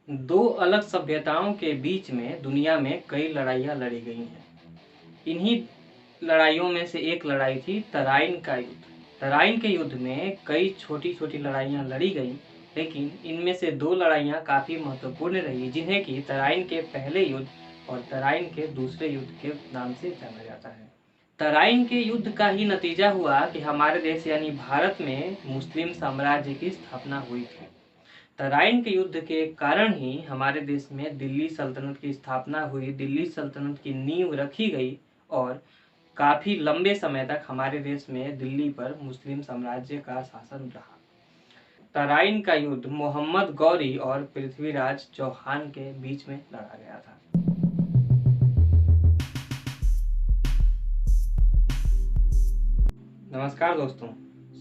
दो अलग सभ्यताओं के बीच में दुनिया में कई लड़ाइयाँ लड़ी गई हैं। इन्हीं लड़ाइयों में से एक लड़ाई थी तराइन का युद्ध। तराइन के युद्ध में कई छोटी-छोटी लड़ाइयाँ लड़ी गईं, लेकिन इनमें से दो लड़ाइयाँ काफ़ी महत्वपूर्ण रही, जिन्हें कि तराइन के पहले युद्ध और तराइन के दूसरे युद्ध के नाम से जाना जाता है। तराइन के युद्ध का ही नतीजा हुआ कि हमारे देश यानी भारत में मुस्लिम साम्राज्य की स्थापना हुई थी। तराइन के युद्ध के कारण ही हमारे देश में दिल्ली सल्तनत की स्थापना हुई, दिल्ली सल्तनत की नींव रखी गई और काफ़ी लंबे समय तक हमारे देश में दिल्ली पर मुस्लिम साम्राज्य का शासन रहा। तराइन का युद्ध मोहम्मद गौरी और पृथ्वीराज चौहान के बीच में लड़ा गया था। नमस्कार दोस्तों,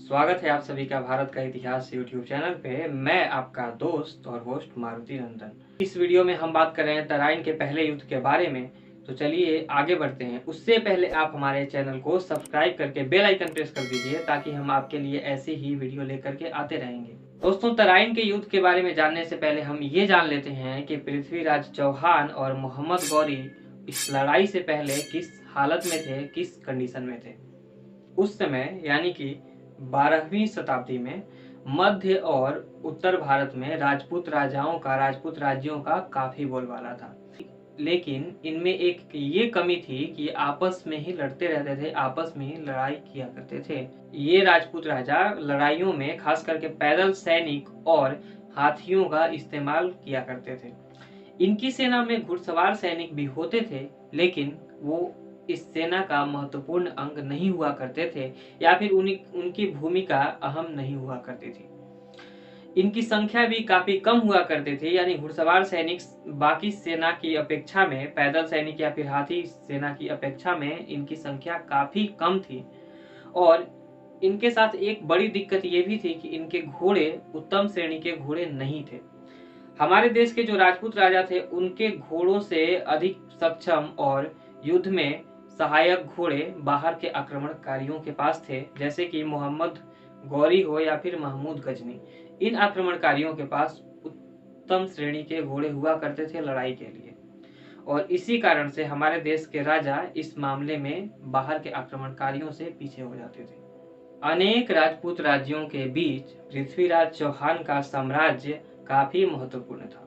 स्वागत है आप सभी का भारत का इतिहास यूट्यूब चैनल पे। मैं आपका दोस्त और होस्ट मारुति नंदन। इस वीडियो में हम बात कर रहे हैं तराइन के पहले युद्ध के बारे में, तो चलिए आगे बढ़ते हैं। उससे पहले आप हमारे चैनल को सब्सक्राइब करके बेल आइकन प्रेस कर दीजिए ताकि हम आपके लिए ऐसे ही वीडियो लेकर के आते रहेंगे। दोस्तों, तराइन के युद्ध के बारे में जानने से पहले हम ये जान लेते हैं कि पृथ्वीराज चौहान और मोहम्मद गौरी इस लड़ाई से पहले किस हालत में थे, किस कंडीशन में थे। उस समय यानी कि 12वीं शताब्दी में मध्य और उत्तर भारत में राजपूत राज्यों का काफी बोलबाला था, लेकिन इनमें एक ये कमी थी कि आपस में ही लड़ते रहते थे, आपस में ही लड़ाई किया करते थे। ये राजपूत राजा लड़ाइयों में खास करके पैदल सैनिक और हाथियों का इस्तेमाल किया करते थे। इनकी सेना में घुड़सवार सैनिक भी होते थे, लेकिन वो इस सेना का महत्वपूर्ण अंग नहीं हुआ करते थे या फिर उनकी भूमिका अहम नहीं हुआ करती थी। इनकी संख्या भी काफी कम हुआ करते थे, यानी घुड़सवार सैनिक बाकी सेना की अपेक्षा में, पैदल सैनिक या फिर हाथी सेना की अपेक्षा में इनकी संख्या काफी कम थी। और इनके साथ एक बड़ी दिक्कत ये भी थी कि इनके घोड़े उत्तम श्रेणी के घोड़े नहीं थे। हमारे देश के जो राजपूत राजा थे उनके घोड़ों से अधिक सक्षम और युद्ध में सहायक घोड़े बाहर के आक्रमणकारियों के पास थे, जैसे कि मोहम्मद गौरी हो या फिर महमूद गजनी। इन आक्रमणकारियों के पास उत्तम श्रेणी के घोड़े हुआ करते थे लड़ाई के लिए, और इसी कारण से हमारे देश के राजा इस मामले में बाहर के आक्रमणकारियों से पीछे हो जाते थे। अनेक राजपूत राज्यों के बीच पृथ्वीराज चौहान का साम्राज्य काफी महत्वपूर्ण था।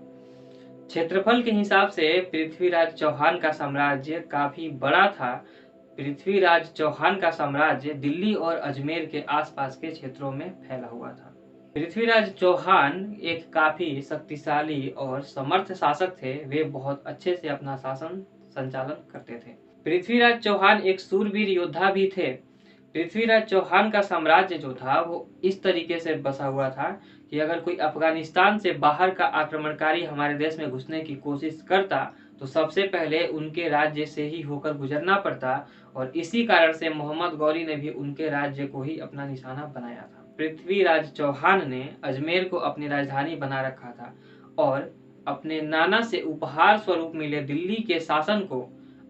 क्षेत्रफल के हिसाब से पृथ्वीराज चौहान का साम्राज्य काफी बड़ा था। पृथ्वीराज चौहान का साम्राज्य दिल्ली और अजमेर के आसपास के क्षेत्रों में फैला हुआ था। पृथ्वीराज चौहान एक काफी शक्तिशाली और समर्थ शासक थे। वे बहुत अच्छे से अपना शासन संचालन करते थे। पृथ्वीराज चौहान एक शूरवीर योद्धा भी थे। पृथ्वीराज चौहान का साम्राज्य जो था वो इस तरीके से बसा हुआ था कि अगर कोई अफगानिस्तान से बाहर का आक्रमणकारी हमारे देश में घुसने की कोशिश करता तो सबसे पहले उनके राज्य से ही होकर गुजरना पड़ता, और इसी कारण से मोहम्मद गौरी ने भी उनके राज्य को ही अपना निशाना बनाया था। पृथ्वीराज चौहान ने अजमेर को अपनी राजधानी बना रखा था और अपने नाना से उपहार स्वरूप मिले दिल्ली के शासन को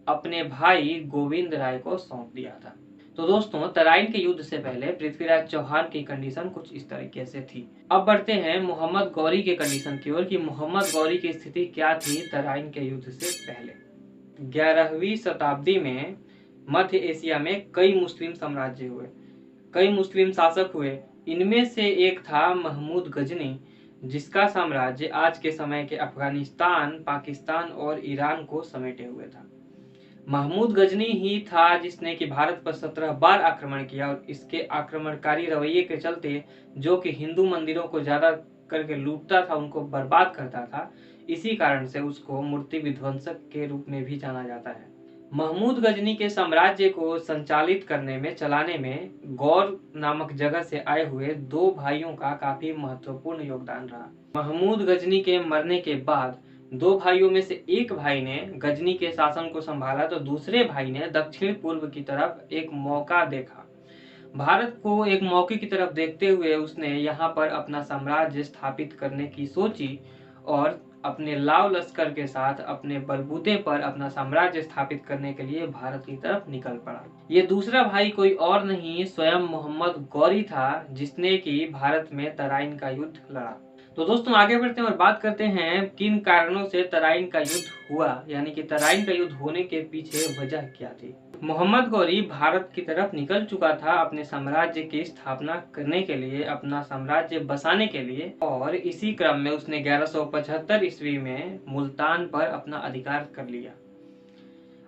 अपने भाई गोविंद राय को सौंप दिया था। तो दोस्तों, तराइन के युद्ध से पहले पृथ्वीराज चौहान की कंडीशन कुछ इस तरीके से थी। अब बढ़ते हैं मोहम्मद गौरी के कंडीशन की ओर कि मोहम्मद गौरी की स्थिति क्या थी तराइन के युद्ध से पहले। 11वीं शताब्दी में मध्य एशिया में कई मुस्लिम साम्राज्य हुए, कई मुस्लिम शासक हुए। इनमें से एक था महमूद गजनी, जिसका साम्राज्य आज के समय के अफगानिस्तान, पाकिस्तान और ईरान को समेटे हुए था। महमूद गजनी ही था जिसने कि भारत पर 17 बार आक्रमण किया, और इसके आक्रमणकारी रवैये के चलते, जो कि हिंदू मंदिरों को ज्यादा करके लूटता था, उनको बर्बाद करता था, इसी कारण से उसको मूर्ति विध्वंसक के रूप में भी जाना जाता है। महमूद गजनी के साम्राज्य को संचालित करने में, चलाने में गौर नामक जगह से आए हुए दो भाइयों का काफी महत्वपूर्ण योगदान रहा। महमूद गजनी के मरने के बाद दो भाइयों में से एक भाई ने गजनी के शासन को संभाला, तो दूसरे भाई ने दक्षिण पूर्व की तरफ एक मौका देखा। भारत को एक मौके की तरफ देखते हुए उसने यहाँ पर अपना साम्राज्य स्थापित करने की सोची और अपने लाव लश्कर के साथ अपने बलबूते पर अपना साम्राज्य स्थापित करने के लिए भारत की तरफ निकल पड़ा। ये दूसरा भाई कोई और नहीं, स्वयं मोहम्मद गौरी था, जिसने कि भारत में तराइन का युद्ध लड़ा। तो दोस्तों आगे बढ़ते हैं और बात करते हैं किन कारणों से तराइन का युद्ध हुआ, यानी कि तराइन का युद्ध होने के पीछे वजह क्या थी। मोहम्मद गौरी भारत की तरफ निकल चुका था अपने साम्राज्य की स्थापना करने के लिए, अपना साम्राज्य बसाने के लिए, और इसी क्रम में उसने 1175 ईस्वी में मुल्तान पर अपना अधिकार कर लिया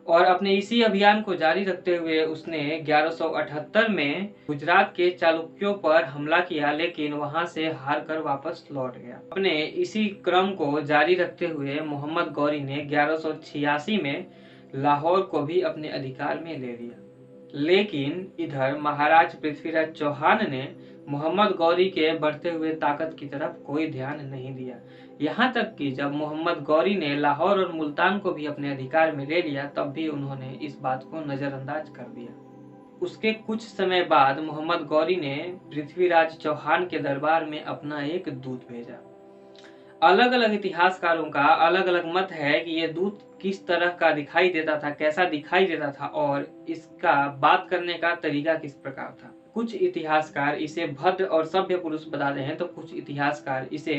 और अपने इसी अभियान को जारी रखते हुए उसने 1178 में गुजरात के चालुक्यों पर हमला किया, लेकिन वहां से हार कर वापस लौट गया। अपने इसी क्रम को जारी रखते हुए मोहम्मद गौरी ने 1186 में लाहौर को भी अपने अधिकार में ले लिया। लेकिन इधर महाराज पृथ्वीराज चौहान ने मोहम्मद गौरी के बढ़ते हुए ताकत की तरफ कोई ध्यान नहीं दिया। यहाँ तक कि जब मोहम्मद गौरी ने लाहौर और मुल्तान को भी अपने अधिकार में ले लिया, तब भी उन्होंने इस बात को नजरअंदाज कर दिया। उसके कुछ समय बाद मोहम्मद गौरी ने पृथ्वीराज चौहान के दरबार में अपना एक दूत भेजा। अलग अलग इतिहासकारों का अलग अलग मत है कि यह दूत किस तरह का दिखाई देता था, कैसा दिखाई देता था और इसका बात करने का तरीका किस प्रकार था। कुछ इतिहासकार इसे भद्र और सभ्य पुरुष बताते हैं, तो कुछ इतिहासकार इसे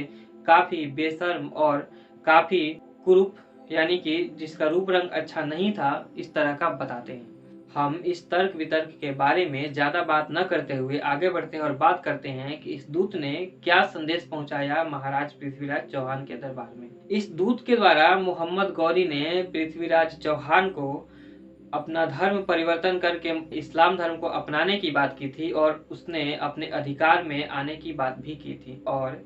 काफी बेशर्म और काफी कुरूप, यानी कि जिसका रूप रंग अच्छा नहीं था, इस तरह का बताते हैं। हम इस तर्क वितर्क के बारे में ज्यादा बात न करते हुए आगे बढ़ते हैं और बात करते हैं कि इस दूत ने क्या संदेश पहुंचाया महाराज पृथ्वीराज चौहान के दरबार में। इस दूत के द्वारा मोहम्मद गौरी ने पृथ्वीराज चौहान को अपना धर्म परिवर्तन करके इस्लाम धर्म को अपनाने की बात की थी और उसने अपने अधिकार में आने की बात भी की थी, और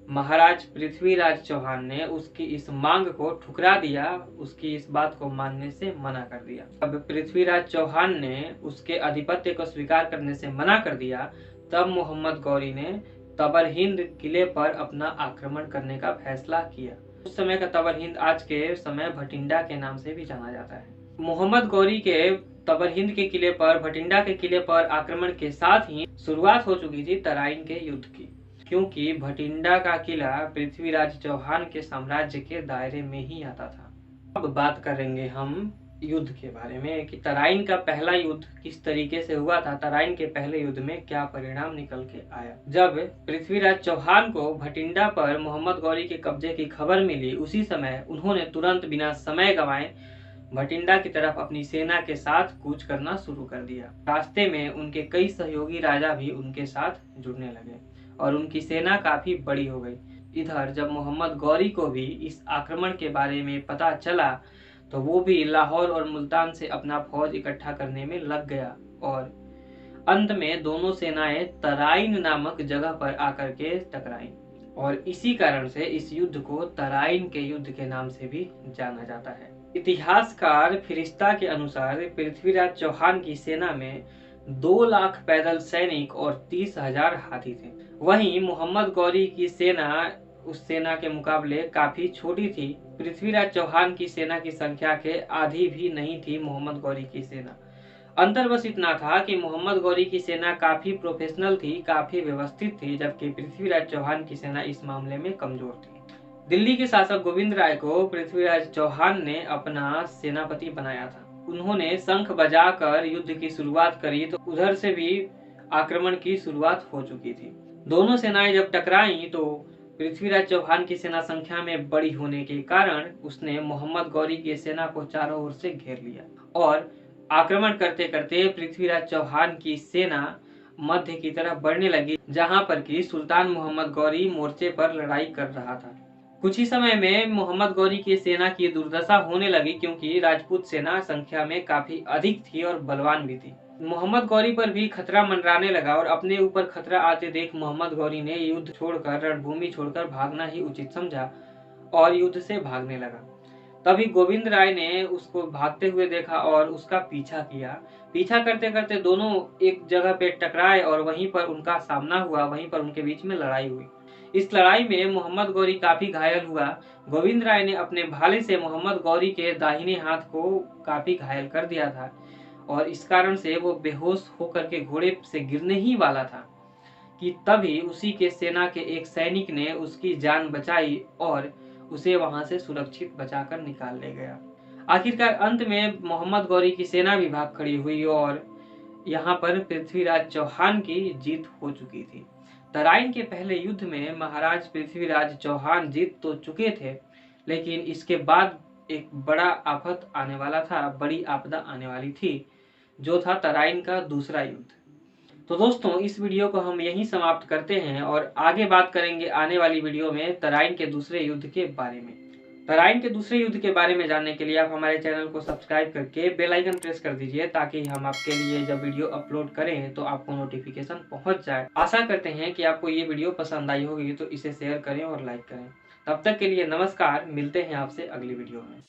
महाराज पृथ्वीराज चौहान ने उसकी इस मांग को ठुकरा दिया, उसकी इस बात को मानने से मना कर दिया। अब पृथ्वीराज चौहान ने उसके आधिपत्य को स्वीकार करने से मना कर दिया, तब मोहम्मद गौरी ने तबर हिंद किले पर अपना आक्रमण करने का फैसला किया। उस समय का तबर हिंद आज के समय भटिंडा के नाम से भी जाना जाता है। मोहम्मद गौरी के तबर हिंद के किले पर, भटिंडा के किले पर आक्रमण के साथ ही शुरुआत हो चुकी थी तराइन के युद्ध की, क्योंकि भटिंडा का किला पृथ्वीराज चौहान के साम्राज्य के दायरे में ही आता था। अब बात करेंगे हम युद्ध के बारे में कि तराइन का पहला युद्ध किस तरीके से हुआ था, तराइन के पहले युद्ध में क्या परिणाम निकल के आया। जब पृथ्वीराज चौहान को भटिंडा पर मोहम्मद गौरी के कब्जे की खबर मिली, उसी समय उन्होंने तुरंत बिना समय गंवाए भटिंडा की तरफ अपनी सेना के साथ कूच करना शुरू कर दिया। रास्ते में उनके कई सहयोगी राजा भी उनके साथ जुड़ने लगे और उनकी सेना काफी बड़ी हो गई। इधर जब मोहम्मद गौरी को भी इस आक्रमण के बारे में पता चला, तो वो भी लाहौर और मुल्तान से अपना फौज इकट्ठा करने में लग गया और अंत में दोनों सेनाएं तराइन नामक जगह पर आकर के टकराई, और इसी कारण से इस युद्ध को तराइन के युद्ध के नाम से भी जाना जाता है। इतिहासकार फिरिश्ता के अनुसार पृथ्वीराज चौहान की सेना में 2 लाख पैदल सैनिक और 30,000 हाथी थे। वहीं मोहम्मद गौरी की सेना उस सेना के मुकाबले काफी छोटी थी। पृथ्वीराज चौहान की सेना की संख्या के आधी भी नहीं थी मोहम्मद गौरी की सेना। अंतर बस इतना था कि मोहम्मद गौरी की सेना काफी प्रोफेशनल थी, काफी व्यवस्थित थी, जबकि पृथ्वीराज चौहान की सेना इस मामले में कमजोर थी। दिल्ली के शासक गोविंद राय को पृथ्वीराज चौहान ने अपना सेनापति बनाया था। उन्होंने शंख बजाकर युद्ध की शुरुआत करी, तो उधर से भी आक्रमण की शुरुआत हो चुकी थी। दोनों सेनाएं जब टकराई तो पृथ्वीराज चौहान की सेना संख्या में बड़ी होने के कारण उसने मोहम्मद गौरी की सेना को चारों ओर से घेर लिया और आक्रमण करते करते पृथ्वीराज चौहान की सेना मध्य की तरफ बढ़ने लगी, जहां पर कि सुल्तान मोहम्मद गौरी मोर्चे पर लड़ाई कर रहा था। कुछ ही समय में मोहम्मद गौरी की सेना की दुर्दशा होने लगी, क्योंकि राजपूत सेना संख्या में काफी अधिक थी और बलवान भी थी। मोहम्मद गौरी पर भी खतरा मंडराने लगा और अपने ऊपर खतरा आते देख मोहम्मद गौरी ने युद्ध छोड़कर, रणभूमि छोड़कर भागना ही उचित समझा और युद्ध से भागने लगा। तभी गोविंद राय ने उसको भागते हुए देखा और उसका पीछा किया। पीछा करते करते दोनों एक जगह पे टकराए और वहीं पर उनका सामना हुआ, वहीं पर उनके बीच में लड़ाई हुई। इस लड़ाई में मोहम्मद गौरी काफी घायल हुआ। गोविंद राय ने अपने भाले से मोहम्मद गौरी के दाहिने हाथ को काफी घायल कर दिया था और इस कारण से वो बेहोश होकर के घोड़े से गिरने ही वाला था कि तभी उसी के सेना के एक सैनिक ने उसकी जान बचाई और उसे वहां से सुरक्षित बचाकर निकाल ले गया। आखिरकार अंत में मोहम्मद गौरी की सेना भी भाग खड़ी हुई और यहाँ पर पृथ्वीराज चौहान की जीत हो चुकी थी। तराइन के पहले युद्ध में महाराज पृथ्वीराज चौहान जीत तो चुके थे, लेकिन इसके बाद एक बड़ा आफत आने वाला था, बड़ी आपदा आने वाली थी, जो था तराइन का दूसरा युद्ध। तो दोस्तों, इस वीडियो को हम यहीं समाप्त करते हैं और आगे बात करेंगे आने वाली वीडियो में तराइन के दूसरे युद्ध के बारे में। तराइन के दूसरे युद्ध के बारे में जानने के लिए आप हमारे चैनल को सब्सक्राइब करके बेल आइकन प्रेस कर दीजिए, ताकि हम आपके लिए जब वीडियो अपलोड करें तो आपको नोटिफिकेशन पहुंच जाए। आशा करते हैं कि आपको ये वीडियो पसंद आई होगी, तो इसे शेयर करें और लाइक करें। तब तक के लिए नमस्कार, मिलते हैं आपसे अगली वीडियो में।